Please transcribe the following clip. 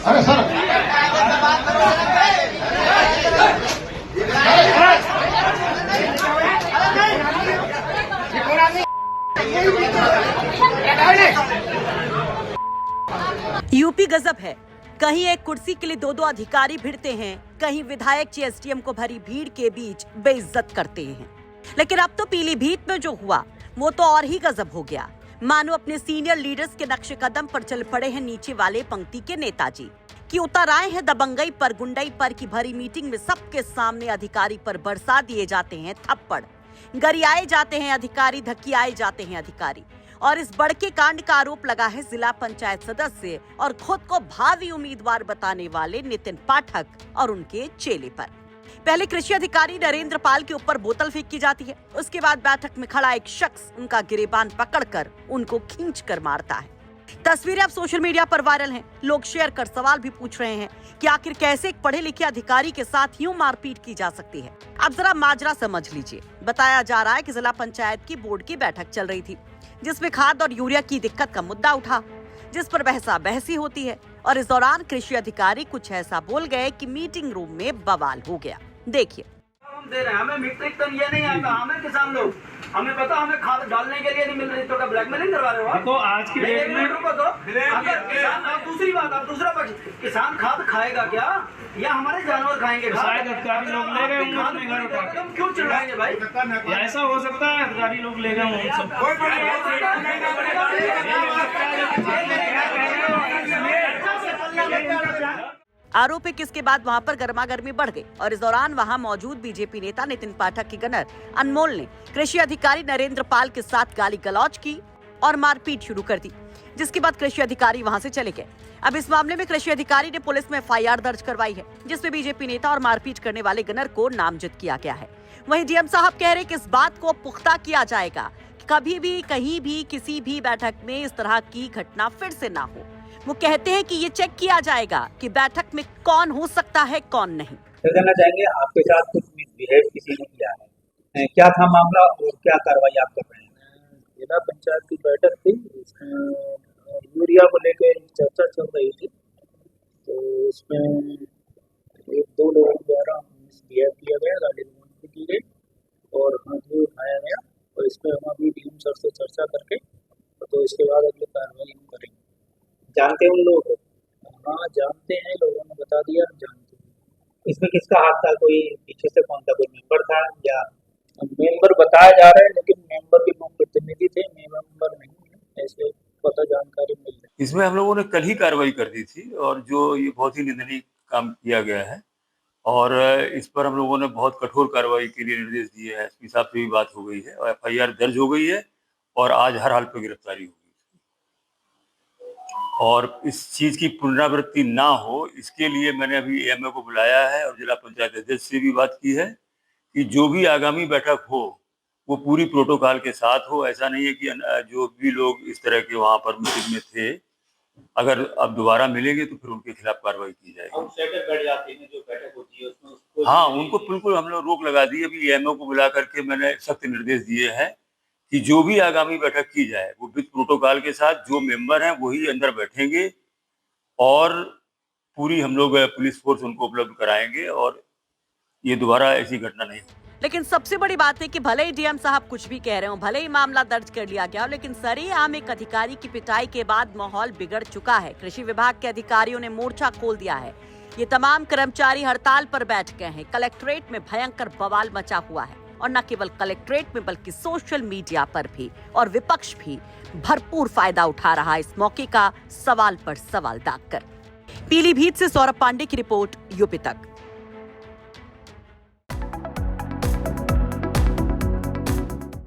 अरे sir UP गजब है। कहीं एक कुर्सी के लिए दो दो अधिकारी भिड़ते हैं, कहीं विधायक जी एसडीएम को भरी भीड़ के बीच बेइज्जत करते हैं। लेकिन अब तो पीलीभीत में जो हुआ वो तो और ही गजब हो गया। मानो अपने सीनियर लीडर्स के नक्शे कदम पर चल पड़े हैं नीचे वाले पंक्ति के नेताजी कि उतर आए हैं दबंगई पर, गुंडई पर की भरी मीटिंग में सबके सामने अधिकारी पर बरसा दिए जाते हैं थप्पड़, गरियाए जाते हैं अधिकारी, धकियाए जाते हैं अधिकारी। और इस बड़के कांड का आरोप लगा है जिला पंचायत सदस्य और खुद को भावी उम्मीदवार बताने वाले नितिन पाठक और उनके चेले पर। पहले कृषि अधिकारी नरेंद्र पाल के ऊपर बोतल फेंक की जाती है, उसके बाद बैठक में खड़ा एक शख्स उनका गिरेबान पकड़कर उनको खींच कर मारता है। तस्वीरें अब सोशल मीडिया पर वायरल हैं। लोग शेयर कर सवाल भी पूछ रहे हैं कि आखिर कैसे एक पढ़े लिखे अधिकारी के साथ यूं मारपीट की जा सकती है। अब जरा माजरा समझ लीजिए। बताया जा रहा है कि जिला पंचायत की बोर्ड की बैठक चल रही थी, जिसमें खाद और यूरिया की दिक्कत का मुद्दा उठा, जिस पर बहसा बहसी होती है। और इस दौरान कृषि अधिकारी कुछ ऐसा बोल गए कि मीटिंग रूम में बवाल हो गया। देखिए, हम दे रहे हैं, हमें मीट्रिक टन ये नहीं आता, हमें किसान लोग, हमें पता, हमें खाद डालने के लिए नहीं मिल रही, तो क्या ब्लैकमेलिंग करवा रहे हो आप? तो आज की डेट में रुको तो अगर किसान, आप दूसरी बात, आप दूसरा पक्ष, किसान खाद खाएगा क्या या हमारे जानवर खाएंगे? शायद अधिकारी लोग ले गए होंगे अपने घर उठा के। तुम क्यों चिल्लाएंगे भाई? ऐसा हो सकता है अधिकारी लोग ले गए हों सब। आरोप है कि इसके बाद वहां पर गर्मागर्मी बढ़ गई और इस दौरान वहां मौजूद बीजेपी नेता नितिन पाठक की गनर अनमोल ने कृषि अधिकारी नरेंद्र पाल के साथ गाली गलौज की और मारपीट शुरू कर दी, जिसके बाद कृषि अधिकारी वहां से चले गए। अब इस मामले में कृषि अधिकारी ने पुलिस में एफआईआर दर्ज करवाई है, जिसमें बीजेपी नेता और मारपीट करने वाले गनर को नामजद किया गया है। वहीं डीएम साहब कह रहे कि इस बात को पुख्ता किया जाएगा, कभी भी कहीं भी किसी भी बैठक में इस तरह की घटना फिर से ना हो। वो कहते हैं कि ये चेक किया जाएगा कि बैठक में कौन हो सकता है कौन नहीं। कहना चाहेंगे आपके साथ कुछ मिसबिहेव किसी ने किया है, क्या था मामला और क्या कार्रवाई आप कर रहे हैं? जिला पंचायत की बैठक थी, उसमें यूरिया को लेकर चर्चा चल रही थी, तो उसमें एक दो लोगों द्वारा मिसबिहेव किया गया, गाली गलौज की गई और हाथ भी उठाया गया। और इसमें हम अभी डीएम सर से चर्चा करके तो इसके बाद अगली कार्रवाई हम करेंगे। जानते हैं उन लोगों को? हाँ जानते हैं, लोगों ने बता दिया, हम जानते हैं। इसमें किसका हाथ था? कोई पीछे से कौन था? कोई मेंबर था या? मेंबर बताया जा रहा है, लेकिन मेंबर के लोग प्रतिनिधि थे, मेंबर नहीं है, ऐसे पता जानकारी मिल रही। इसमें हम लोगों ने कल ही कार्रवाई कर दी थी और जो ये बहुत ही निंदनीय काम किया गया है और इस पर हम लोगों ने बहुत कठोर कार्रवाई के लिए निर्देश दिए हैं। एसपी साहब से भी बात हो गई है और एफआईआर दर्ज हो गई है और आज हर हाल पर गिरफ्तारी होगी। और इस चीज की पुनरावृत्ति ना हो इसके लिए मैंने अभी एएमओ को बुलाया है और जिला पंचायत अध्यक्ष से भी बात की है कि जो भी आगामी बैठक हो वो पूरी प्रोटोकॉल के साथ हो। ऐसा नहीं है कि जो भी लोग इस तरह के वहां पर मीटिंग में थे अगर अब दोबारा मिलेंगे तो फिर उनके खिलाफ कार्रवाई की जाएगी। हाँ, उनको बिल्कुल हम लोग रोक लगा दी। अभी एएमओ को बुला करके मैंने सख्त निर्देश दिए हैं कि जो भी आगामी बैठक की जाए वो विद प्रोटोकॉल के साथ, जो मेंबर हैं वही अंदर बैठेंगे और पूरी हम लोग पुलिस फोर्स उनको उपलब्ध कराएंगे और ये दोबारा ऐसी घटना नहीं हो। लेकिन सबसे बड़ी बात है कि भले ही डीएम साहब कुछ भी कह रहे हो, भले ही मामला दर्ज कर लिया गया हो, लेकिन सरेआम एक अधिकारी की पिटाई के बाद माहौल बिगड़ चुका है। कृषि विभाग के अधिकारियों ने मोर्चा खोल दिया है। ये तमाम कर्मचारी हड़ताल पर बैठ गए हैं। कलेक्ट्रेट में भयंकर बवाल मचा हुआ है और न केवल कलेक्ट्रेट में बल्कि सोशल मीडिया पर भी, और विपक्ष भी भरपूर फायदा उठा रहा है इस मौके का, सवाल पर सवाल दागकर। पीलीभीत से सौरभ पांडे की रिपोर्ट, यूपी तक।